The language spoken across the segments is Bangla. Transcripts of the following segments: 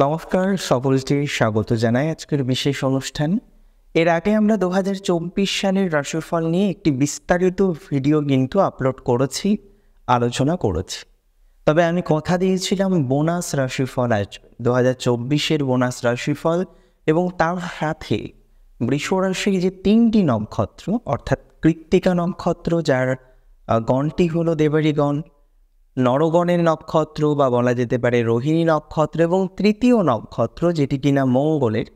নমস্কার, সকলকে স্বাগত জানাই আজকের বিশেষ অনুষ্ঠান। এর আগে আমরা 2024 সালের রাশিফল নিয়ে একটি বিস্তারিত ভিডিও কিন্তু আপলোড করেছি, আলোচনা করেছি। তবে আমি কথা দিয়েছিলাম বোনাস রাশিফল আসবে 2024-এর বোনাস রাশিফল, এবং তার সাথে বৃষ রাশির যে 3টি নক্ষত্র অর্থাৎ কৃত্তিকা নক্ষত্র, যার গণটি হলো দেবারি গণ, নরগণের নক্ষত্র বা বলা যেতে পারে রোহিণী নক্ষত্র, এবং তৃতীয় নক্ষত্র যেটি কিনা মঙ্গলের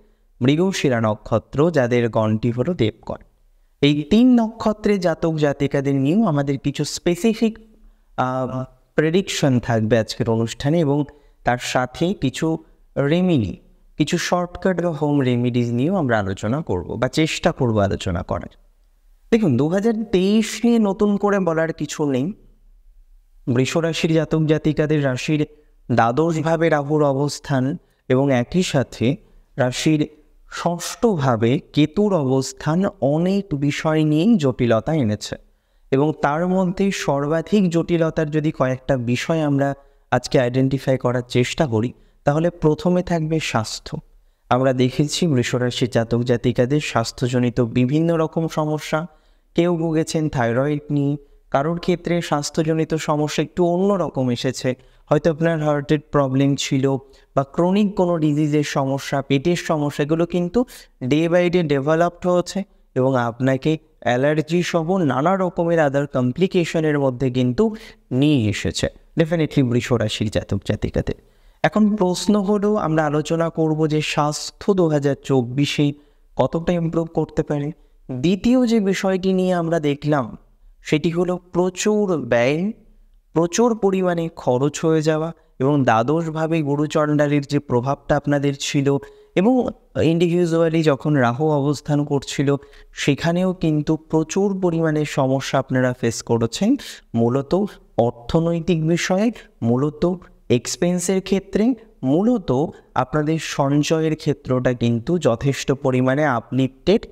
মৃগশিরা নক্ষত্র, যাদের গণটি হলো দেবগণ। এই 3 নক্ষত্রের জাতক জাতিকাদের নিয়েও আমাদের কিছু স্পেসিফিক প্রেডিকশন থাকবে আজকের অনুষ্ঠানে, এবং তার সাথে কিছু রেমেডি, কিছু শর্টকাট বা হোম রেমেডিজ নিয়েও আমরা আলোচনা করব বা চেষ্টা করব আলোচনা করার। দেখুন, 2023 নিয়ে নতুন করে বলার কিছু নেই। বৃষ রাশির জাতক জাতিকাদের রাশির দ্বাদশভাবে রাহুর অবস্থান এবং একই সাথে রাশির ষষ্ঠভাবে কেতুর অবস্থান অনেক বিষয় নিয়েই জটিলতা এনেছে, এবং তার মধ্যে সর্বাধিক জটিলতার যদি কয়েকটা বিষয় আমরা আজকে আইডেন্টিফাই করার চেষ্টা করি, তাহলে প্রথমে থাকবে স্বাস্থ্য। আমরা দেখেছি বৃষ রাশির জাতক জাতিকাদের স্বাস্থ্যজনিত বিভিন্ন রকম সমস্যা। কেউ ভুগেছেন থাইরয়েড নিয়ে, কারোর ক্ষেত্রে স্বাস্থ্যজনিত সমস্যা একটু অন্যরকম এসেছে, হয়তো আপনার হার্টের প্রবলেম ছিল বা ক্রনিক কোনো ডিজিজের সমস্যা, পেটের সমস্যা, এগুলো কিন্তু ডে বাই ডে ডেভেলপড হচ্ছে এবং আপনাকে অ্যালার্জি সহ নানা রকমের আদার কমপ্লিকেশনের মধ্যে কিন্তু নিয়ে এসেছে ডেফিনেটলি বৃষ রাশির জাতক জাতিকাদের। এখন প্রশ্ন হলো, আমরা আলোচনা করব যে স্বাস্থ্য 2024-এ কতটা ইমপ্রুভ করতে পারে। দ্বিতীয় যে বিষয়টি নিয়ে আমরা দেখলাম সেটি হলো প্রচুর ব্যয়, প্রচুর পরিমাণে খরচ হয়ে যাওয়া, এবং দ্বাদশভাবে গুরুচণ্ডালীর যে প্রভাবটা আপনাদের ছিল এবং ইন্ডিভিজুয়ালি যখন রাহু অবস্থান করছিল সেখানেও কিন্তু প্রচুর পরিমাণে সমস্যা আপনারা ফেস করেছেন, মূলত অর্থনৈতিক বিষয়ে, মূলত এক্সপেন্সের ক্ষেত্রে, মূলত আপনাদের সঞ্চয়ের ক্ষেত্রটা কিন্তু যথেষ্ট পরিমাণে আপলিফটেড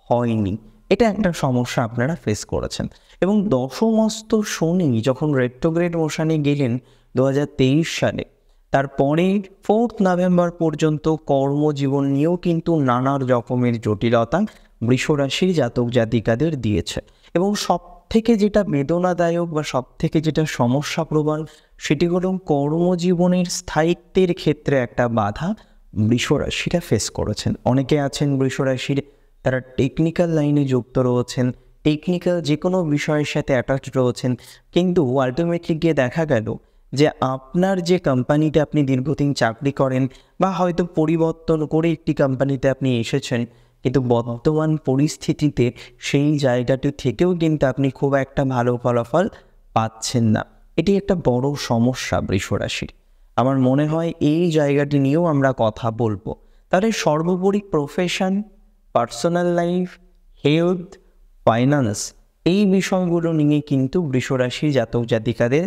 হয়নি। এটা একটা সমস্যা আপনারা ফেস করেছেন। এবং দশমস্ত শনি যখন রেট্রোগ্রেড মোশনে গেলেন 2023 সালে, তারপরে 4 নভেম্বর পর্যন্ত কর্মজীবন নিয়েও কিন্তু নানা রকমের জটিলতা বৃষ রাশির জাতক জাতিকাদের দিয়েছে। এবং সব থেকে যেটা বেদনাদায়ক বা সব থেকে যেটা সমস্যা প্রবণ, সেটি হলো কর্মজীবনের স্থায়িত্বের ক্ষেত্রে একটা বাধা বৃষ রাশিরা ফেস করেছেন। অনেকে আছেন বৃষ রাশির, তারা টেকনিক্যাল লাইনে যুক্ত রয়েছেন, টেকনিক্যাল যে কোনো বিষয়ের সাথে অ্যাটাচড রয়েছেন, কিন্তু আলটিমেটলি গিয়ে দেখা গেল যে আপনার যে কোম্পানিতে আপনি দীর্ঘদিন চাকরি করেন বা হয়তো পরিবর্তন করে একটি কোম্পানিতে আপনি এসেছেন, কিন্তু বর্তমান পরিস্থিতিতে সেই জায়গাটি থেকেও কিন্তু আপনি খুব একটা ভালো ফলাফল পাচ্ছেন না। এটি একটা বড় সমস্যা বৃষ রাশির। আমার মনে হয় এই জায়গাটি নিয়েও আমরা কথা বলবো। তাহলে সর্বোপরি profession, personal life, health, finance, এই বিষয়গুলো নিয়ে কিন্তু বৃষ রাশির জাতক জাতিকাদের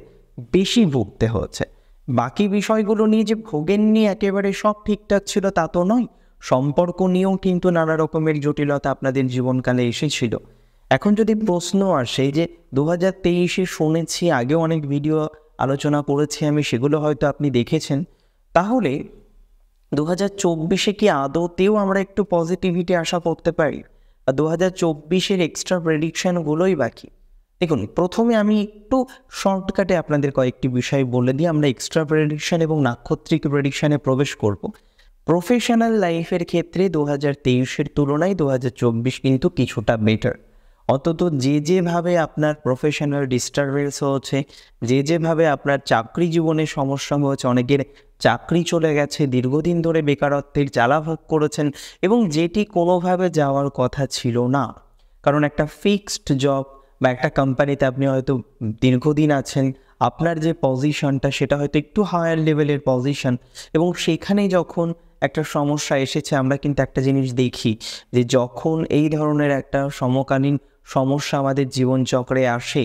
বেশি ভুগতে হচ্ছে। বাকি বিষয়গুলো নিয়ে যে ভোগেননি, একেবারে সব ঠিকঠাক ছিল তা তো নয়। সম্পর্ক নিয়েও কিন্তু নানা রকমের জটিলতা আপনাদের জীবনকালে এসেছিল। এখন যদি প্রশ্ন আসে যে 2023-এ শুনেছি, আগেও অনেক ভিডিও আলোচনা করেছি আমি, সেগুলো হয়তো আপনি দেখেছেন, তাহলে 2024-এ কি আদতেও আমরা একটু পজিটিভিটি আশা করতে পারি? 2024-এর এক্সট্রা প্রেডিকশানগুলোই বাকি। দেখুন, প্রথমে আমি একটু শর্টকাটে আপনাদের কয়েকটি বিষয় বলে দিয়ে আমরা এক্সট্রা প্রেডিকশান এবং নাক্ষত্রিক প্রেডিকশানে প্রবেশ করব। প্রফেশনাল লাইফের ক্ষেত্রে 2023-এর তুলনায় 2024 কিন্তু কিছুটা বেটার। অন্তত যেভাবে আপনার প্রফেশনাল ডিস্টারবেন্স হচ্ছে, যেভাবে আপনার চাকরি জীবনে সমস্যা হয়েছে, অনেকের চাকরি চলে গেছে, দীর্ঘদিন ধরে বেকারত্বের জ্বালা ভোগ করেছেন, এবং যেটি কোনোভাবে যাওয়ার কথা ছিল না, কারণ একটা ফিক্সড জব বা একটা কোম্পানিতে আপনি হয়তো দীর্ঘদিন আছেন, আপনার যে পজিশনটা সেটা হয়তো একটু হায়ার লেভেলের পজিশন, এবং সেখানে যখন একটা সমস্যা এসেছে, আমরা কিন্তু একটা জিনিস দেখি যে যখন এই ধরনের একটা সমকালীন সমস্যা আমাদের জীবনচক্রে আসে,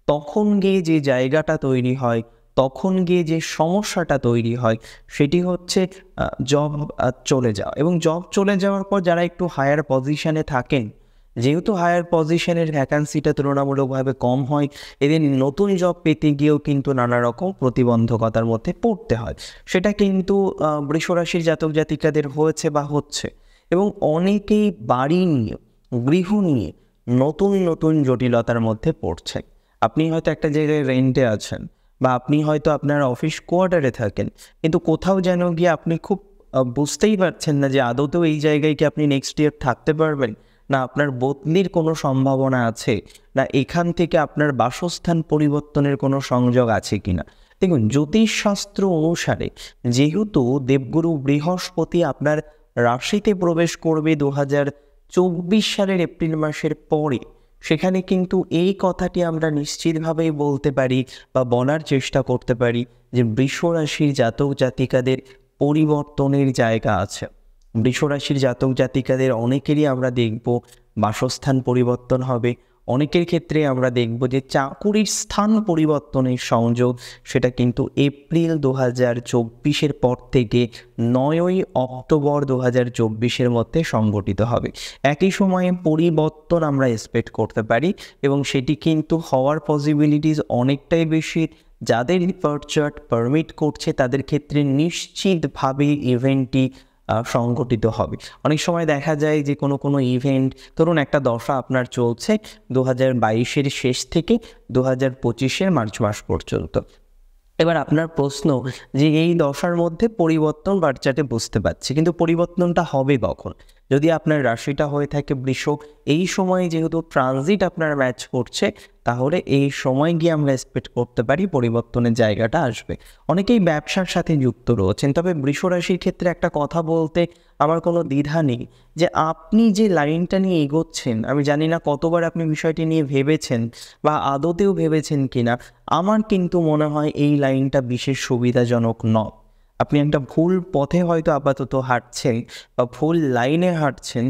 তখন গিয়ে যে জায়গাটা তৈরি হয়, তখন গিয়ে যে সমস্যাটা তৈরি হয়, সেটি হচ্ছে জব চলে যাওয়া। এবং জব চলে যাওয়ার পর যারা একটু হায়ার পজিশনে থাকেন, যেহেতু হায়ার পজিশনের ভ্যাকান্সিটা তুলনামূলকভাবে কম হয়, এদের নতুন জব পেতে গিয়েও কিন্তু নানা রকম প্রতিবন্ধকতার মধ্যে পড়তে হয়। সেটা কিন্তু বৃষরাশির জাতক জাতিকাদের হয়েছে বা হচ্ছে, এবং অনেকেই বাড়ি নিয়ে, গৃহ নিয়ে নতুন নতুন জটিলতার মধ্যে পড়ছে। আপনি হয়তো একটা জায়গায় রেন্টে আছেন, বা আপনি হয়তো আপনার অফিস কোয়ার্টারে থাকেন, কিন্তু কোথাও যেন গিয়ে আপনি খুব বুঝতেই পারছেন না যে আদতেও এই জায়গায় কি আপনি নেক্সট ইয়ার থাকতে পারবেন, না আপনার বদলির কোনো সম্ভাবনা আছে, না এখান থেকে আপনার বাসস্থান পরিবর্তনের কোনো সংযোগ আছে কিনা। দেখুন, জ্যোতিষশাস্ত্র অনুসারে যেহেতু দেবগুরু বৃহস্পতি আপনার রাশিতে প্রবেশ করবে 2024 সালের এপ্রিল মাসের পরে, সেখানে কিন্তু এই কথাটি আমরা নিশ্চিতভাবেই বলতে পারি বা বলার চেষ্টা করতে পারি যে বৃষরাশির জাতক জাতিকাদের পরিবর্তনের জায়গা আছে। বৃষরাশির জাতক জাতিকাদের অনেকেরই আমরা দেখব বাসস্থান পরিবর্তন হবে, অনেকের ক্ষেত্রে আমরা দেখব যে চাকুরির স্থান পরিবর্তনের সংযোগ, সেটা কিন্তু এপ্রিল 2024 পর থেকে 9ই অক্টোবর 2024 মধ্যে সংঘটিত হবে। একই সময়ে পরিবর্তন আমরা এক্সপেক্ট করতে পারি, এবং সেটি কিন্তু হওয়ার পসিবিলিটিস অনেকটাই বেশি। যাদের বার্থ চার্ট পারমিট করছে তাদের ক্ষেত্রে নিশ্চিতভাবে ইভেন্টটি সংঘটিত হবে। অনেক সময় দেখা যায় যে কোনো ইভেন্ট, ধরুন একটা দশা আপনার চলছে 2022 শেষ থেকে 2025 মার্চ মাস পর্যন্ত। এবার আপনার প্রশ্ন যে এই দশার মধ্যে পরিবর্তন বার্থ চার্টে বুঝতে পারছি, কিন্তু পরিবর্তনটা হবে কখন? যদি আপনার রাশিটা হয়ে থাকে বৃষ, এই সময়ে যেহেতু ট্রানজিট আপনার ম্যাচ করছে, তাহলে এই সময় গিয়ে আমরা এক্সপেক্ট করতে পারি পরিবর্তনের জায়গাটা আসবে। অনেকেই ব্যবসার সাথে যুক্ত রয়েছেন, তবে বৃষ রাশির ক্ষেত্রে একটা কথা বলতে আমার কোনো দ্বিধা নেই যে আপনি যে লাইনটা নিয়ে এগোচ্ছেন, আমি জানি না কতবার আপনি বিষয়টি নিয়ে ভেবেছেন বা আদতেও ভেবেছেন কিনা, আমার কিন্তু মনে হয় এই লাইনটা বিশেষ সুবিধাজনক নয়। আপনি একটা ভুল পথে হয়তো আপাতত হাঁটছেন বা ভুল লাইনে হাঁটছেন।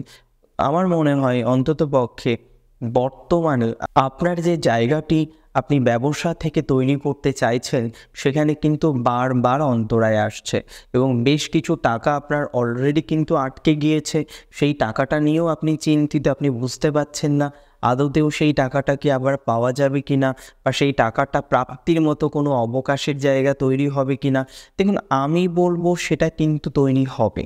আমার মনে হয় অন্ততপক্ষে বর্তমানে আপনার যে জায়গাটি আপনি ব্যবসা থেকে তৈরি করতে চাইছেন, সেখানে কিন্তু বারবার অন্তরায় আসছে, এবং বেশ কিছু টাকা আপনার অলরেডি কিন্তু আটকে গিয়েছে। সেই টাকাটা নিয়েও আপনি চিন্তিত, আপনি বুঝতে পারছেন না আদতেও সেই টাকাটা কি আবার পাওয়া যাবে কিনা, বা সেই টাকাটা প্রাপ্তির মতো কোনো অবকাশের জায়গা তৈরি হবে কিনা। দেখুন, আমি বলবো সেটা কিন্তু তৈরি হবে।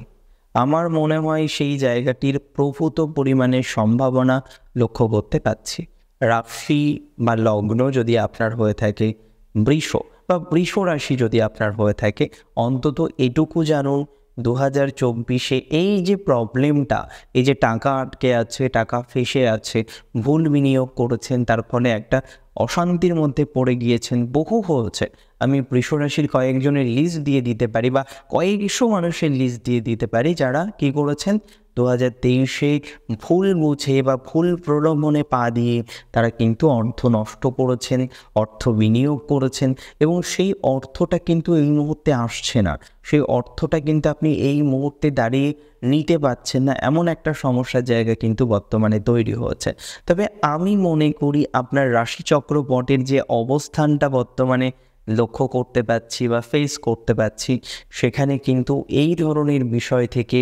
আমার মনে হয় সেই জায়গাটির প্রভূত পরিমাণের সম্ভাবনা লক্ষ্য করতে পারছি। রাশি বা লগ্ন যদি আপনার হয়ে থাকে বৃষ, বা বৃষ রাশি যদি আপনার হয়ে থাকে, অন্তত এটুকু জানুন 2024 এই যে প্রবলেমটা, এই যে টাকা আটকে আছে, টাকা ফেসে আছে, ভুল বিনিয়োগ করেছেন, তার ফলে একটা অশান্তির মধ্যে পড়ে গিয়েছেন, বহু হয়েছে। আমি বৃষরাশির কয়েকজনের লিস্ট দিয়ে দিতে পারি, বা কয়েকশো মানুষের লিস্ট দিয়ে দিতে পারি যারা কী করেছেন 2023 ভুল বুঝে বা ভুল প্রলোভনে পা দিয়ে তারা কিন্তু অর্থ নষ্ট করেছেন, অর্থ বিনিয়োগ করেছেন, এবং সেই অর্থটা কিন্তু এই মুহূর্তে আসছে না। সেই অর্থটা কিন্তু আপনি এই মুহূর্তে দাঁড়িয়ে নিতে পারছেন না, এমন একটা সমস্যার জায়গা কিন্তু বর্তমানে তৈরি হয়েছে। তবে আমি মনে করি আপনার রাশিচক্র পটের যে অবস্থানটা বর্তমানে লক্ষ্য করতে পারছি বা ফেস করতে পারছি, সেখানে কিন্তু এই ধরনের বিষয় থেকে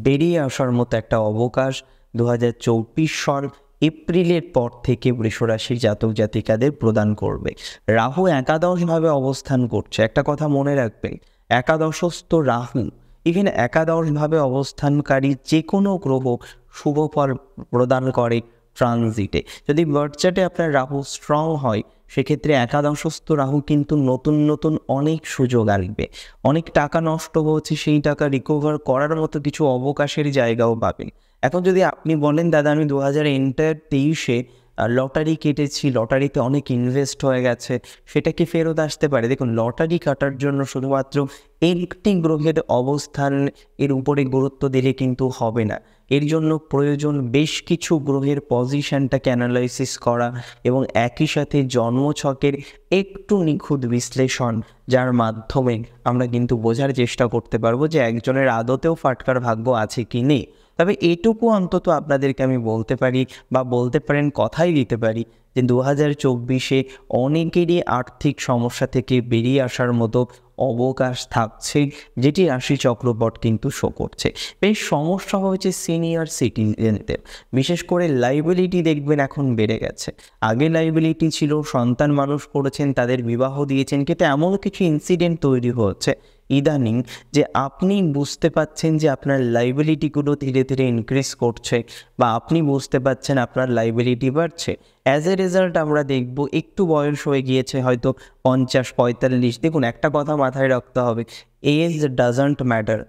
বেরিয়ে আসার মতো একটা অবকাশ 2024 সাল এপ্রিলের পর থেকে বৃষরাশির জাতক জাতিকাদের প্রদান করবে। রাহু একাদশভাবে অবস্থান করছে। একটা কথা মনে রাখবেন, একাদশস্থ রাহু, ইভেন একাদশভাবে অবস্থানকারী যে কোনো গ্রহ শুভ ফল প্রদান করে ট্রানজিটে। যদি বার্থ চার্টে আপনার রাহু স্ট্রং হয়, সেক্ষেত্রে একাদশস্থ রাহু কিন্তু নতুন নতুন অনেক সুযোগ আসবে, অনেক টাকা নষ্ট হচ্ছে সেই টাকা রিকভার করার মতো কিছু অবকাশের জায়গাও পাবেন। এখন যদি আপনি বলেন, দাদা আমি 2023 লটারি কেটেছি, লটারিতে অনেক ইনভেস্ট হয়ে গেছে, সেটা কি ফেরত আসতে পারে? দেখুন, লটারি কাটার জন্য শুধুমাত্র একটি গ্রহের অবস্থান এর উপরে গুরুত্ব দিলে কিন্তু হবে না। এর জন্য প্রয়োজন বেশ কিছু গ্রহের পজিশনটাকে অ্যানালাইসিস করা, এবং একই সাথে জন্মছকের একটু নিখুঁত বিশ্লেষণ, যার মাধ্যমে আমরা কিন্তু বোঝার চেষ্টা করতে পারবো যে একজনের আদতেও ফাটকার ভাগ্য আছে কি নেই। তবে এটুকু অন্তত আপনাদেরকে আমি বলতে পারি, বা বলতে পারেন কথাই দিতে পারি, যে 2024 অনেকেরই আর্থিক সমস্যা থেকে বেরিয়ে আসার মতো অবকাশ থাকছে, যেটি রাশি চক্রপট কিন্তু শো করছে। বেশ সমস্যা হয়েছে সিনিয়র সিটিজেনদের, বিশেষ করে লাইবিলিটি দেখবেন এখন বেড়ে গেছে। আগে লাইবিলিটি ছিল, সন্তান মানুষ করেছেন, তাদের বিবাহ দিয়েছেন, কিন্তু এমন কিছু ইনসিডেন্ট তৈরি হচ্ছে ইদানিং যে আপনি বুঝতে পাচ্ছেন যে আপনার লাইবিলিটিগুলো ধীরে ধীরে ইনক্রিজ করছে, বা আপনি বুঝতে পাচ্ছেন আপনার লাইবিলিটি বাড়ছে। অ্যাজ এ রেজাল্ট আমরা দেখব একটু বয়স হয়ে গিয়েছে, হয়তো 50-45। দেখুন, একটা কথা মাথায় রাখতে হবে, এজ ডাজন্ট ম্যাটার,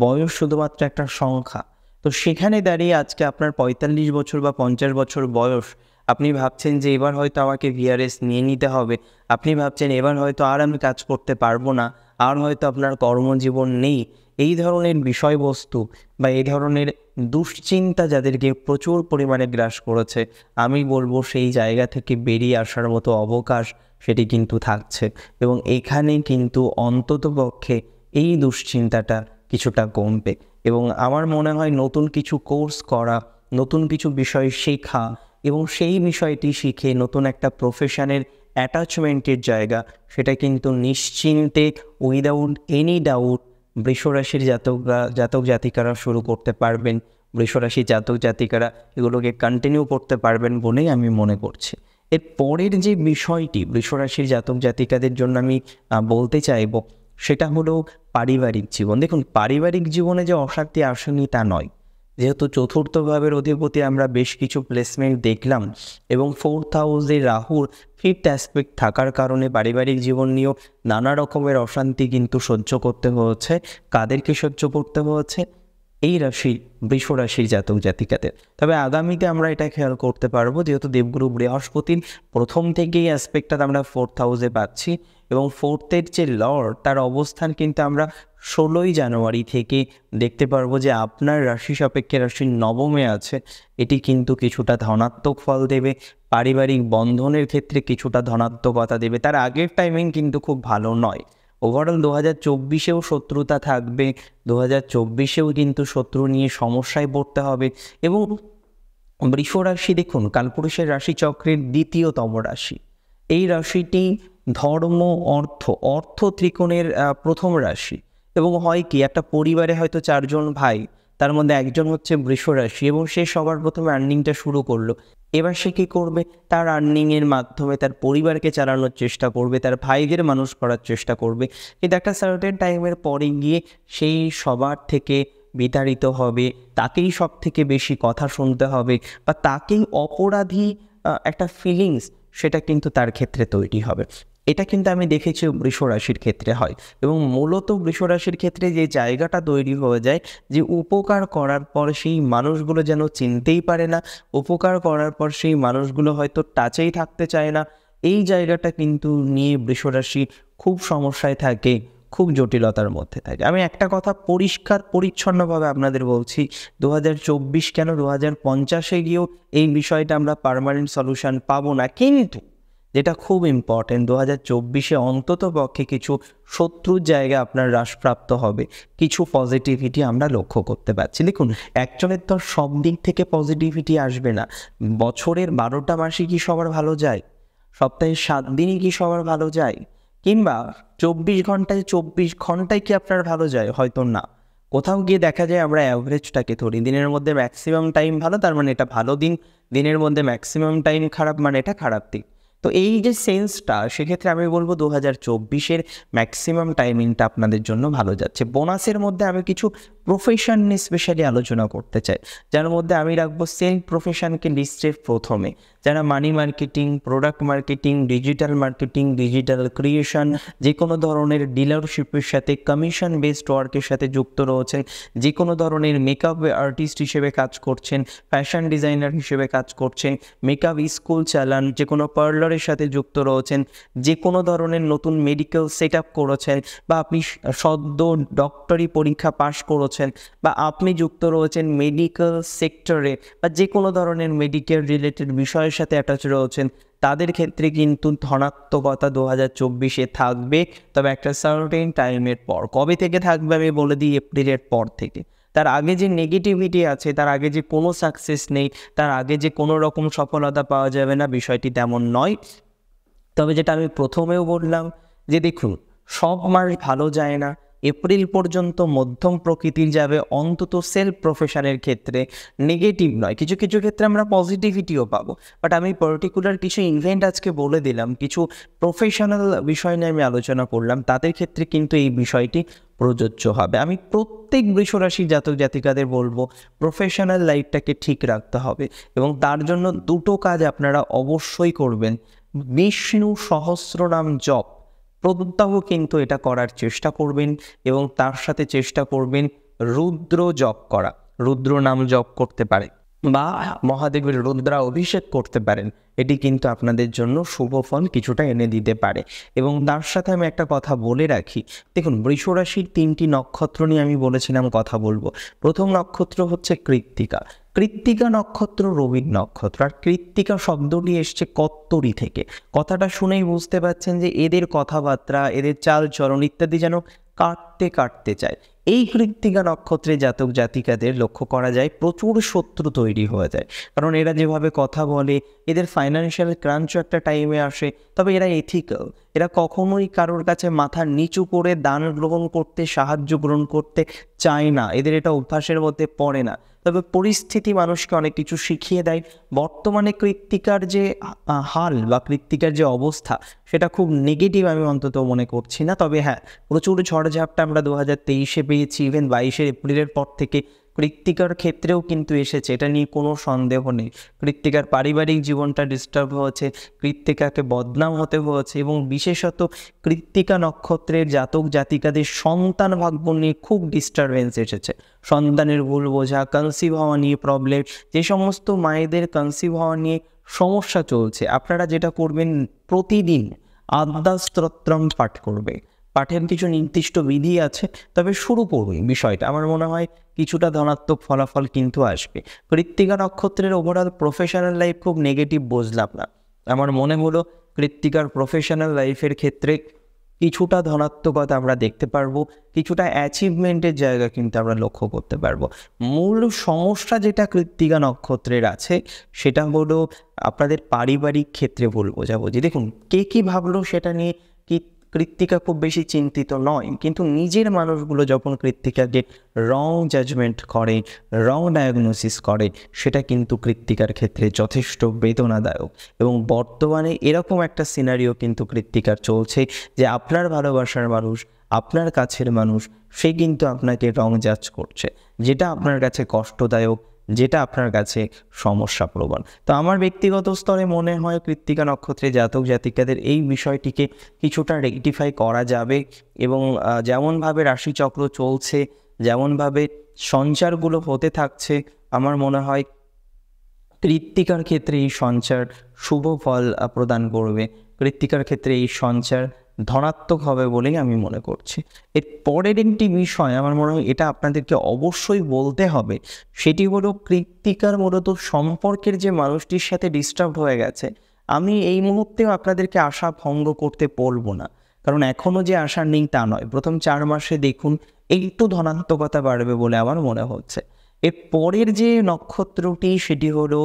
বয়স শুধুমাত্র একটা সংখ্যা। তো সেখানে দাঁড়িয়ে আজকে আপনার 45 বছর বা 50 বছর বয়স, আপনি ভাবছেন যে এবার হয়তো আমাকে ভিআরএস নিয়ে নিতে হবে, আপনি ভাবছেন এবার হয়তো আর আমি কাজ করতে পারবো না, আর হয়তো আপনার কর্মজীবন নেই। এই ধরনের বিষয়বস্তু বা এই ধরনের দুশ্চিন্তা যাদেরকে প্রচুর পরিমাণে গ্রাস করেছে, আমি বলবো সেই জায়গা থেকে বেরিয়ে আসার মতো অবকাশ সেটি কিন্তু থাকছে, এবং এখানে কিন্তু অন্ততপক্ষে এই দুশ্চিন্তাটা কিছুটা কমবে। এবং আমার মনে হয় নতুন কিছু কোর্স করা, নতুন কিছু বিষয় শেখা, এবং সেই বিষয়টি শিখে নতুন একটা প্রফেশনের অ্যাটাচমেন্টের জায়গা, সেটা কিন্তু নিশ্চিন্তে উইদাউট এনি ডাউট বৃষরাশির জাতক জাতিকারা শুরু করতে পারবেন। বৃষরাশির জাতক জাতিকারা এগুলোকে কন্টিনিউ করতে পারবেন বলেই আমি মনে করছি। এর পরের যে বিষয়টি বৃষরাশির জাতক জাতিকাদের জন্য আমি বলতে চাইব, সেটা হলো পারিবারিক জীবন। দেখুন, পারিবারিক জীবনে যে অশান্তি আসেনি তা নয়, যেহেতু চতুর্থ ভাবের অধিপতি আমরা বেশ কিছু প্লেসমেন্ট দেখলাম, এবং 4th হাউসে রাহুর 5th অ্যাসপেক্ট থাকার কারণে পারিবারিক জীবন নিয়েও নানা রকমের অশান্তি কিন্তু সহ্য করতে হয়েছে। কাদেরকে সহ্য করতে হয়েছে? এই রাশি বৃষ রাশির জাতক জাতিকাদের। তবে আগামীতে আমরা এটা খেয়াল করতে পারবো, যেহেতু দেবগুরু বৃহস্পতির প্রথম থেকেই অ্যাসপেক্টটা আমরা 4th হাউসে পাচ্ছি, এবং 4th-এর যে লর্ড তার অবস্থান কিন্তু আমরা 16ই জানুয়ারি থেকে দেখতে পারবো যে আপনার রাশি সাপেক্ষে রাশির নবমে আছে। এটি কিন্তু কিছুটা ধনাত্মক ফল দেবে, পারিবারিক বন্ধনের ক্ষেত্রে কিছুটা ধনাত্মকতা দেবে। তার আগের টাইমিং কিন্তু খুব ভালো নয়। ওভারঅল 2024-এও শত্রুতা থাকবে, 2024-এও কিন্তু শত্রু নিয়ে সমস্যায় পড়তে হবে। এবং বৃষ রাশি দেখুন, কালপুরুষের রাশিচক্রের 2য়তম রাশি। এই রাশিটি ধর্ম, অর্থ ত্রিকোণের প্রথম রাশি। এবং হয় কি, একটা পরিবারে হয়তো 4 জন ভাই, তার মধ্যে একজন হচ্ছে বৃষ রাশি, এবং সে সবার প্রথমে আর্নিংটা শুরু করলো। এবার সে কী করবে? তার আর্নিংয়ের মাধ্যমে তার পরিবারকে চালানোর চেষ্টা করবে, তার ভাইদের মানুষ করার চেষ্টা করবে। কিন্তু একটা সার্টেন টাইমের পরে গিয়ে সেই সবার থেকে বিতাড়িত হবে, তাকেই সব থেকে বেশি কথা শুনতে হবে, বা তাকেই অপরাধী একটা ফিলিংস সেটা কিন্তু তার ক্ষেত্রে তৈরি হবে। এটা কিন্তু আমি দেখেছি বৃষ রাশির ক্ষেত্রে হয়। এবং মূলত বৃষ রাশির ক্ষেত্রে যে জায়গাটা তৈরি হয়ে যায়, যে উপকার করার পর সেই মানুষগুলো যেন চিনতেই পারে না, উপকার করার পর সেই মানুষগুলো হয়তো টাচেই থাকতে চায় না, এই জায়গাটা কিন্তু নিয়ে বৃষ রাশি খুব সমস্যায় থাকে, খুব জটিলতার মধ্যে থাকে। আমি একটা কথা পরিষ্কার পরিচ্ছন্নভাবে আপনাদের বলছি, 2024 কেন 2050-এ গিয়েও এই বিষয়টা আমরা পার্মানেন্ট সলিউশন পাবো না। কিন্তু যেটা খুব ইম্পর্টেন্ট, 2024-এ অন্তত পক্ষে কিছু শত্রুর জায়গা আপনার হ্রাসপ্রাপ্ত হবে, কিছু পজিটিভিটি আমরা লক্ষ্য করতে পারছি। দেখুন, একজনের তো সব দিক থেকে পজিটিভিটি আসবে না। বছরের 12টা মাসে কি সবার ভালো যায়? সপ্তাহে 7 দিনই কি সবার ভালো যায়? কিংবা 24 ঘন্টায় কি আপনার ভালো যায়? হয়তো না। কোথাও গিয়ে দেখা যায় আমরা অ্যাভারেজটাকে ধরি, দিনের মধ্যে ম্যাক্সিমাম টাইম ভালো, তার মানে এটা ভালো দিন, দিনের মধ্যে ম্যাক্সিমাম টাইম খারাপ, মানে এটা খারাপ দিন। তো এই যে সেন্সটা, সেক্ষেত্রে আমি বলবো 2024-এর ম্যাক্সিমাম টাইমিংটা আপনাদের জন্য ভালো যাচ্ছে। বোনাসের মধ্যে আমি কিছু প্রফেশন নিয়ে স্পেশালি আলোচনা করতে চাই, যার মধ্যে আমি রাখবো সেল প্রফেশনকে লিস্টের প্রথমে। যারা মানি marketing, product marketing, digital marketing, digital creation, যে কোনো ধরনের ডিলারশিপের সাথে, কমিশন বেসড ওয়ার্কের সাথে যুক্ত রয়েছেন, যে কোনো ধরনের মেকআপ আর্টিস্ট হিসেবে কাজ করছেন, ফ্যাশন ডিজাইনার হিসেবে কাজ করছেন, মেকআপ স্কুল চালান, যে কোনো পার্লারের সাথে যুক্ত রয়েছেন, যে কোনো ধরনের নতুন মেডিকেল সেট আপ করেছেন, বা আপনি সদ্য ডক্টরি পরীক্ষা পাশ করেছেন, বা আপনি যুক্ত রয়েছেন মেডিকেল সেক্টরে, বা যে কোনো ধরনের মেডিকেল রিলেটেড বিষয়ের সাথে অ্যাটাচ রয়েছেন, তাদের ক্ষেত্রে কিন্তু ধনাত্মকতা 2024-এ থাকবে। তবে একটা সার্টেন টাইমের পর। কবে থেকে থাকবে আমি বলে দিই, এপ্রিলের পর থেকে। তার আগে যে নেগেটিভিটি আছে, তার আগে যে কোনো সাকসেস নেই, তার আগে যে কোনো রকম সফলতা পাওয়া যাবে না, বিষয়টি তেমন নয়। তবে যেটা আমি প্রথমেও বললাম, যে দেখুন, সব মাস ভালো যায় না, এপ্রিল পর্যন্ত মধ্যম প্রকৃতির যাবে, অন্তত সেলফ প্রফেশনের ক্ষেত্রে নেগেটিভ নয়, কিছু কিছু ক্ষেত্রে আমরা পজিটিভিটিও পাবো। বাট আমি পার্টিকুলার কিছু ইভেন্ট আজকে বলে দিলাম, কিছু প্রফেশনাল বিষয় নিয়ে আমি আলোচনা করলাম, তাদের ক্ষেত্রে কিন্তু এই বিষয়টি প্রযোজ্য হবে। আমি প্রত্যেক বৃষরাশির জাতক জাতিকাদের বলবো প্রফেশনাল লাইফটাকে ঠিক রাখতে হবে, এবং তার জন্য দুটো কাজ আপনারা অবশ্যই করবেন। বিষ্ণু সহস্রনাম জপ প্রত্যহ কিন্তু এটা করার চেষ্টা করবেন, এবং তার সাথে চেষ্টা করবেন রুদ্র জপ করা। রুদ্র নাম জপ করতে পারে বা মহাদেবের রুদ্রা অভিষেক করতে পারেন, এটি কিন্তু আপনাদের জন্য শুভ ফল কিছুটা এনে দিতে পারে। এবং তার সাথে আমি একটা কথা বলে রাখি, দেখুন বৃষরাশির 3টি নক্ষত্র নিয়ে আমি বলেছিলাম কথা বলবো। প্রথম নক্ষত্র হচ্ছে কৃত্তিকা। কৃত্তিকা নক্ষত্র রবির নক্ষত্র, আর কৃত্তিকা শব্দটি এসছে কত্তরি থেকে। কথাটা শুনেই বুঝতে পারছেন যে এদের কথাবার্তা, এদের চালচলন ইত্যাদি যেন কাটতে কাটতে চায়। এই কৃত্তিকা নক্ষত্রে জাতক জাতিকাদের লক্ষ্য করা যায় প্রচুর শত্রু তৈরি হয়ে যায়, কারণ এরা যেভাবে কথা বলে, এদের ফাইন্যান্সিয়াল ক্রাঞ্চও একটা টাইমে আসে। তবে এরা এথিক্যাল, এরা কখনোই কারোর কাছে মাথা নিচু করে দান গ্রহণ করতে, সাহায্য গ্রহণ করতে চায় না, এদের এটা অভ্যাসের মধ্যে পড়ে না। তবে পরিস্থিতি মানুষকে অনেক কিছু শিখিয়ে দেয়। বর্তমানে কৃত্তিকার যে হাল বা কৃত্তিকার যে অবস্থা, সেটা খুব নেগেটিভ আমি অন্তত মনে করছি না। তবে হ্যাঁ, প্রচুর ঝড়ঝাপটা আমরা 2023-এ পেয়েছি, ইভেন 22 এপ্রিলের পর থেকে কৃত্তিকার ক্ষেত্রেও কিন্তু এসেছে, এটা নিয়ে কোনো সন্দেহ নেই। কৃত্তিকার পারিবারিক জীবনটা ডিস্টার্ব হয়েছে, কৃত্তিকাকে বদনাম হতে হয়েছে, এবং বিশেষত কৃত্তিকা নক্ষত্রের জাতক জাতিকাদের সন্তান ভাগ্য নিয়ে খুব ডিস্টারবেন্স এসেছে। সন্তানের ভুল বোঝা, কনসিভ হওয়া নিয়ে প্রবলেম, যে সমস্ত মায়েদের কনসিভ হওয়া নিয়ে সমস্যা চলছে, আপনারা যেটা করবেন প্রতিদিন আদ্যা স্তোত্রম পাঠ করবে। পাঠের কিছু নির্দিষ্ট বিধি আছে, তবে শুরু করুন বিষয়টা, আমার মনে হয় কিছুটা ধনাত্মক ফলাফল কিন্তু আসবে। কৃত্তিকা নক্ষত্রের ওভারঅল প্রফেশনাল লাইফ খুব নেগেটিভ বুঝলাম না, আমার মনে হলো কৃত্তিকার প্রফেশনাল লাইফের ক্ষেত্রে কিছুটা ধনাত্মকতা আমরা দেখতে পারবো, কিছুটা অ্যাচিভমেন্টের জায়গা কিন্তু আমরা লক্ষ্য করতে পারবো। মূল সমস্যা যেটা কৃত্তিকা নক্ষত্রের আছে, সেটা হলো আপনাদের পারিবারিক ক্ষেত্রে ভুল বোঝাবুঝি। দেখুন, কে কী ভাবলো সেটা নিয়ে কি কৃত্তিকা খুব বেশি চিন্তিত নয়, কিন্তু নিজের মানুষগুলো যখন কৃত্তিকাকে রং জাজমেন্ট করে, রং ডায়াগনোসিস করে, সেটা কিন্তু কৃত্তিকার ক্ষেত্রে যথেষ্ট বেদনাদায়ক। এবং বর্তমানে এরকম একটা সিনারিও কিন্তু কৃত্তিকার চলছে যে আপনার ভালোবাসার মানুষ, আপনার কাছের মানুষ, সে কিন্তু আপনাকে রং জাজ করছে, যেটা আপনার কাছে কষ্টদায়ক, যেটা আপনার কাছে সমস্যাপ্রবণ। তো আমার ব্যক্তিগত স্তরে মনে হয় কৃত্তিকা নক্ষত্রে জাতক জাতিকাদের এই বিষয়টিকে কিছুটা রেকটিফাই করা যাবে, এবং যেমনভাবে রাশিচক্র চলছে, যেমনভাবে সঞ্চারগুলো হতে থাকছে, আমার মনে হয় কৃত্তিকার ক্ষেত্রে এই সঞ্চার শুভ ফল প্রদান করবে। কৃত্তিকার ক্ষেত্রে এই সঞ্চার ধনাত্মক হবে বলেই আমি মনে করছি। এর পরের একটি বিষয় আমার মনে হয় এটা আপনাদেরকে অবশ্যই বলতে হবে, সেটি হলো কৃত্তিকার মূলত সম্পর্কের যে মানুষটির সাথে ডিস্টার্ব হয়ে গেছে, আমি এই মুহূর্তেও আপনাদেরকে আশা ভঙ্গ করতে বলবো না, কারণ এখনও যে আশা নেই তা নয়। প্রথম 4 মাসে দেখুন একটু ধনাত্মকতা বাড়বে বলে আমার মনে হচ্ছে। এর পরের যে নক্ষত্রটি সেটি হলো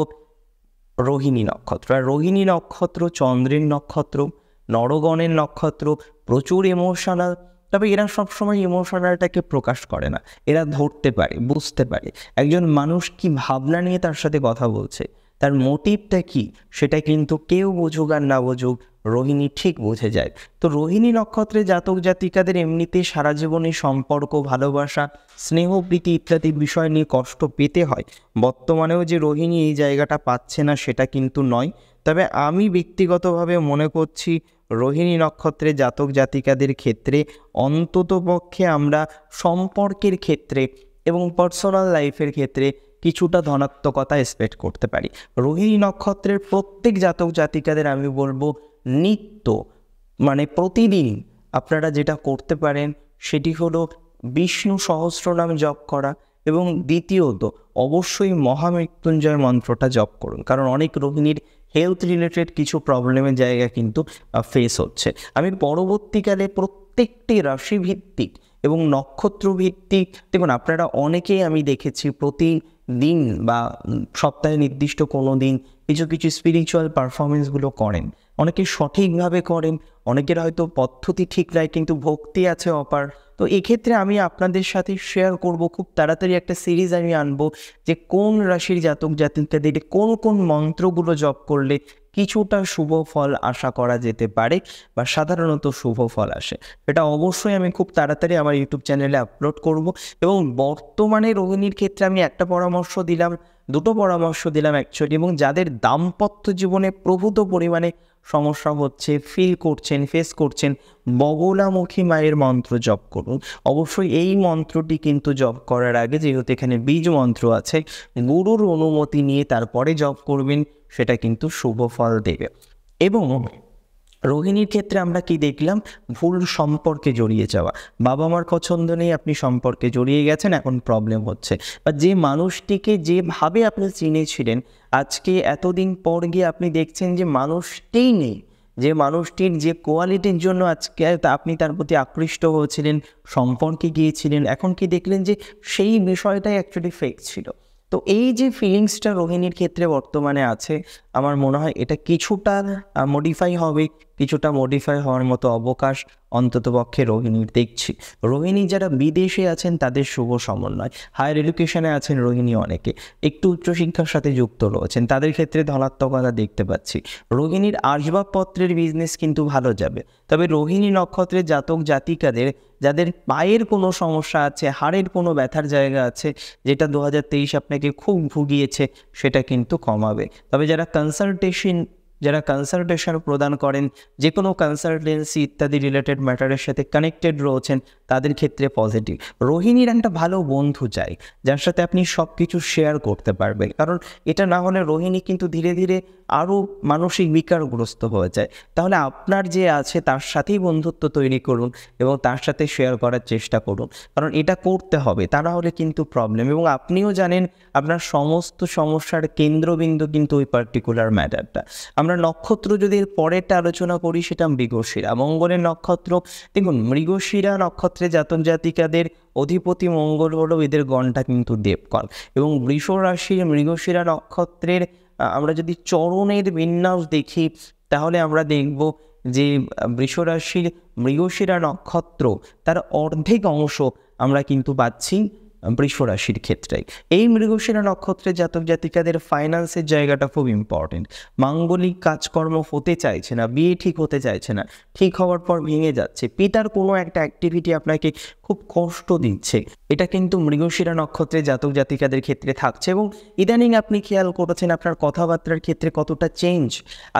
রোহিণী নক্ষত্র। আর রোহিণী নক্ষত্র চন্দ্রের নক্ষত্র, নরগণের নক্ষত্র, প্রচুর ইমোশনাল। তবে এরা সবসময় ইমোশনালটাকে প্রকাশ করে না, এরা ধরতে পারে, বুঝতে পারে একজন মানুষ কি ভাবনা নিয়ে তার সাথে কথা বলছে, তার মোটিভটা কি, সেটা কিন্তু কেউ বুঝুক আর না বুঝুক রোহিণী ঠিক বুঝে যায়। তো রোহিণী নক্ষত্রে জাতক জাতিকাদের এমনিতে সারা জীবনে সম্পর্ক, ভালোবাসা, স্নেহ, প্রীতি ইত্যাদি বিষয় নিয়ে কষ্ট পেতে হয়। বর্তমানেও যে রোহিণী এই জায়গাটা পাচ্ছে না সেটা কিন্তু নয়, তবে আমি ব্যক্তিগতভাবে মনে করছি রোহিণী নক্ষত্রে জাতক জাতিকাদের ক্ষেত্রে অন্ততপক্ষে আমরা সম্পর্কের ক্ষেত্রে এবং পার্সোনাল লাইফের ক্ষেত্রে কিছুটা ধনাত্মকতা এক্সপেক্ট করতে পারি। রোহিণী নক্ষত্রের প্রত্যেক জাতক জাতিকাদের আমি বলবো নিত্য মানে প্রতিদিন আপনারা যেটা করতে পারেন সেটি হলো বিষ্ণু সহস্রনাম জপ করা, এবং দ্বিতীয়ত অবশ্যই মহামৃত্যুঞ্জয় মন্ত্রটা জপ করুন, কারণ অনেক রোহিণীর হেলথ রিলেটেড কিছু প্রবলেমের জায়গা কিন্তু ফেস হচ্ছে। আমি পরবর্তীকালে প্রত্যেকটি রাশিভিত্তিক এবং নক্ষত্র ভিত্তিক, দেখুন আপনারা অনেকেই আমি দেখেছি প্রতিদিন বা সপ্তাহে নির্দিষ্ট কোনো দিন কিছু কিছু স্পিরিচুয়াল পারফরমেন্সগুলো করেন। অনেকে সঠিকভাবে করেন, অনেকের হয়তো পদ্ধতি ঠিক নয় কিন্তু ভক্তি আছে অপার। তো এক্ষেত্রে আমি আপনাদের সাথে শেয়ার করব, খুব তাড়াতাড়ি একটা সিরিজ আমি আনবো যে কোন রাশির জাতক জাতিকাদের কোন কোন মন্ত্রগুলো জপ করলে কিছুটা শুভ ফল আশা করা যেতে পারে বা সাধারণত শুভ ফল আসে। এটা অবশ্যই আমি খুব তাড়াতাড়ি আমার ইউটিউব চ্যানেলে আপলোড করব। এবং বর্তমানে রোহিণীর ক্ষেত্রে আমি একটা পরামর্শ দিলাম, দুটো পরামর্শ দিলাম অ্যাকচুয়ালি, এবং যাদের দাম্পত্য জীবনে প্রভূত পরিমাণে সমস্যা হচ্ছে, ফিল করছেন, ফেস করছেন, বগলামুখী মায়ের মন্ত্র জপ করুন। অবশ্যই এই মন্ত্রটি কিন্তু জপ করার আগে, যেহেতু এখানে বীজ মন্ত্র আছে, গুরুর অনুমতি নিয়ে তারপরে জপ করবেন, সেটা কিন্তু শুভ ফল দেবে। এবং রোহিণীর ক্ষেত্রে আমরা কি দেখলাম, ভুল সম্পর্কে জড়িয়ে যাওয়া, বাবা মার পছন্দ নেই, আপনি সম্পর্কে জড়িয়ে গেছেন, এখন প্রবলেম হচ্ছে, বা যে মানুষটিকে যেভাবে আপনি চিনেছিলেন আজকে এতদিন পর গিয়ে আপনি দেখছেন যে মানুষটিই নেই, যে মানুষটির যে কোয়ালিটির জন্য আজকে আপনি তার প্রতি আকৃষ্ট হয়েছিলেন, সম্পর্কে গিয়েছিলেন, এখন কি দেখলেন যে সেই বিষয়টাই অ্যাকচুয়ালি ফেক ছিল। তো এই যে ফিলিংসটা রোহিণীর ক্ষেত্রে বর্তমানে আছে, আমার মনে হয় এটা কিছুটা মডিফাই হবে, কিছুটা মডিফাই হওয়ার মতো অবকাশ অন্ততপক্ষে রোহিণীর দেখছি। রোহিণী যারা বিদেশে আছেন তাদের শুভ সমন্বয়, হায়ার এডুকেশনে আছেন রোহিণী, অনেকে একটু উচ্চশিক্ষার সাথে যুক্ত রয়েছেন, তাদের ক্ষেত্রে ধনাত্মকতা দেখতে পাচ্ছি। রোহিণীর আসবাবপত্রের বিজনেস কিন্তু ভালো যাবে। তবে রোহিণী নক্ষত্রের জাতক জাতিকাদের যাদের পায়ের কোনো সমস্যা আছে, হাড়ের কোনো ব্যথার জায়গা আছে, যেটা 2023 আপনাকে খুব ভুগিয়েছে, সেটা কিন্তু কমাবে। তবে যারা কনসালটেশন প্রদান করেন, যে কোনো কনসালটেন্সি ইত্যাদি রিলেটেড ম্যাটারের সাথে কানেক্টেড রয়েছেন, তাদের ক্ষেত্রে পজিটিভ। রোহিণীর একটা ভালো বন্ধু চাই, যার সাথে আপনি সব কিছু শেয়ার করতে পারবেন, কারণ এটা না হলে রোহিণী কিন্তু ধীরে ধীরে আরও মানসিক বিকারগ্রস্ত হয়ে যায়। তাহলে আপনার যে আছে তার সাথেই বন্ধুত্ব তৈরি করুন এবং তার সাথে শেয়ার করার চেষ্টা করুন, কারণ এটা করতে হবে, তা না হলে কিন্তু প্রবলেম। এবং আপনিও জানেন আপনার সমস্ত সমস্যার কেন্দ্রবিন্দু কিন্তু ওই পার্টিকুলার ম্যাটারটা। আমরা নক্ষত্র যদি এর পরেরটা আলোচনা করি, সেটা মৃগশিরা, মঙ্গলের নক্ষত্র। দেখুন, মৃগশিরা নক্ষত্রে জাতক জাতিকাদের অধিপতি মঙ্গল হলো, এদের গণটা কিন্তু দেবগণ। এবং বৃষ রাশির মৃগশিরা নক্ষত্রের আমরা যদি চরণের বিন্যাস দেখি, তাহলে আমরা দেখব যে বৃষ রাশির মৃগশিরা নক্ষত্র তার অর্ধেক অংশ আমরা কিন্তু পাচ্ছি বৃষ রাশির ক্ষেত্রে। এই মৃগশিরা নক্ষত্রের জাতক জাতিকাদের ফাইন্যান্সের জায়গাটা খুব ইম্পর্টেন্ট। মাঙ্গলিক কাজকর্ম হতে চাইছে না, বিয়ে ঠিক হতে চাইছে না, ঠিক হওয়ার পর ভেঙে যাচ্ছে, পিতার কোনো একটা অ্যাক্টিভিটি আপনাকে খুব কষ্ট দিচ্ছে, এটা কিন্তু মৃগশিরা নক্ষত্রের জাতক জাতিকাদের ক্ষেত্রে থাকছে। এবং ইদানিং আপনি খেয়াল করেছেন আপনার কথাবার্তার ক্ষেত্রে কতটা চেঞ্জ।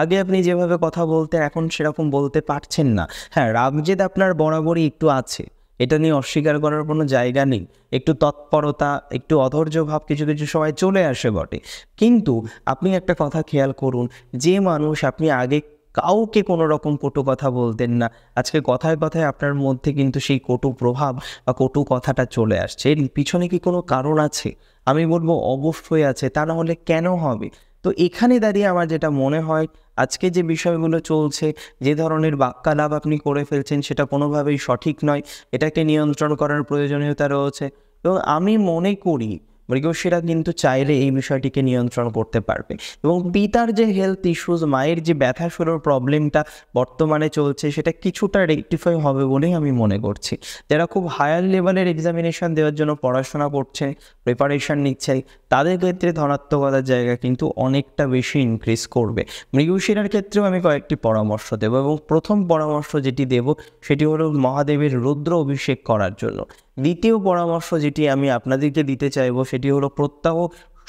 আগে আপনি যেভাবে কথা বলতেন এখন সেরকম বলতে পারছেন না। হ্যাঁ, রাগজেদ আপনার বরাবরই একটু আছে, এটা নিয়ে অস্বীকার করার কোনো জায়গা নেই। একটু তৎপরতা, একটু অধৈর্য ভাব কিছু কিছু সময় চলে আসে বটে, কিন্তু আপনি একটা কথা খেয়াল করুন, যে মানুষ আপনি আগে কাউকে কোনো রকম কটু কথা বলতেন না, আজকে কথায় কথায় আপনার মধ্যে কিন্তু সেই কটু প্রভাব বা কটু কথাটা চলে আসছে। এর পিছনে কি কোনো কারণ আছে? আমি বলবো অবশ্যই আছে, তা না হলে কেন হবে? তো এখানে দাঁড়িয়ে আমার যেটা মনে হয়, আজকে যে বিষয়গুলো চলছে, যে ধরনের বাক্যালাপ আপনি করে ফেলছেন, সেটা কোনোভাবেই সঠিক নয়, এটাকে নিয়ন্ত্রণ করার প্রয়োজনীয়তা রয়েছে। এবং আমি মনে করি মৃগশিরা কিন্তু চাইলে এই বিষয়টিকে নিয়ন্ত্রণ করতে পারবে। এবং পিতার যে হেলথ ইস্যুস, মায়ের যে ব্যথা শুরুর প্রবলেমটা বর্তমানে চলছে, সেটা কিছুটা রেকটিফাই হবে বলেই আমি মনে করছি। যারা খুব হায়ার লেভেলের এক্সামিনেশন দেওয়ার জন্য পড়াশোনা করছে, প্রিপারেশান নিচ্ছে, তাদের ক্ষেত্রে ধনাত্মকতার জায়গা কিন্তু অনেকটা বেশি ইনক্রিজ করবে। মৃগশিরার ক্ষেত্রেও আমি কয়েকটি পরামর্শ দেবো, এবং প্রথম পরামর্শ যেটি দেব সেটি হলো মহাদেবের রুদ্র অভিষেক করার জন্য। দ্বিতীয় পরামর্শ যেটি আমি আপনাদেরকে দিতে চাইবো সেটি হলো প্রত্যহ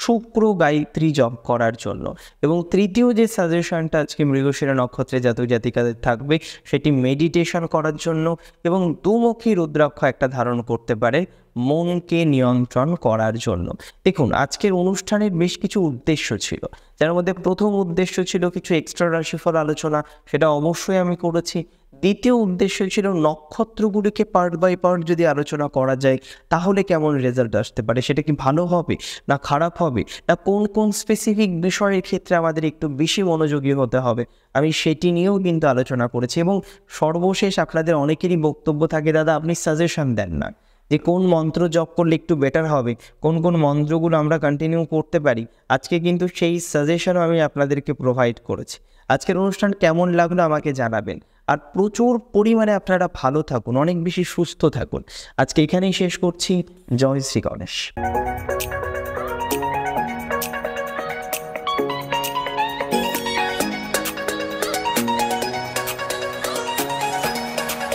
শুক্র গায়ত্রী জপ করার জন্য। এবং তৃতীয় যে সাজেশনটা আজকে মৃগশিরা নক্ষত্রে জাতক জাতিকাদের থাকবে, সেটি মেডিটেশন করার জন্য এবং দুমুখী রুদ্রাক্ষ একটা ধারণ করতে পারে মনকে নিয়ন্ত্রণ করার জন্য। দেখুন, আজকের অনুষ্ঠানের বেশ কিছু উদ্দেশ্য ছিল, যার মধ্যে প্রথম উদ্দেশ্য ছিল কিছু এক্সট্রা রাশিফল আলোচনা, সেটা অবশ্যই আমি করেছি। দ্বিতীয় উদ্দেশ্য ছিল নক্ষত্রগুলিকে পার্ট বাই পার্ট যদি আলোচনা করা যায় তাহলে কেমন রেজাল্ট আসতে পারে, সেটা কি ভালো হবে না খারাপ হবে, না কোন কোন স্পেসিফিক বিষয়ের ক্ষেত্রে আমাদের একটু বেশি মনোযোগী হতে হবে, আমি সেটি নিয়েও কিন্তু আলোচনা করেছি। এবং সর্বশেষ আপনাদের অনেকেরই বক্তব্য থাকে, দাদা আপনি সাজেশন দেন না, যে কোন মন্ত্র জপ করলে একটু বেটার হবে, কোন কোন মন্ত্রগুলো আমরা কন্টিনিউ করতে পারি, আজকে কিন্তু সেই সাজেশনও আমি আপনাদেরকে প্রোভাইড করেছি। আজকের অনুষ্ঠান কেমন লাগলো আমাকে জানাবেন। আর প্রচুর পরিমাণে আপনারা ভালো থাকুন, অনেক বেশি সুস্থ থাকুন। আজকে এখানেই শেষ করছি। জয় শ্রী গণেশ।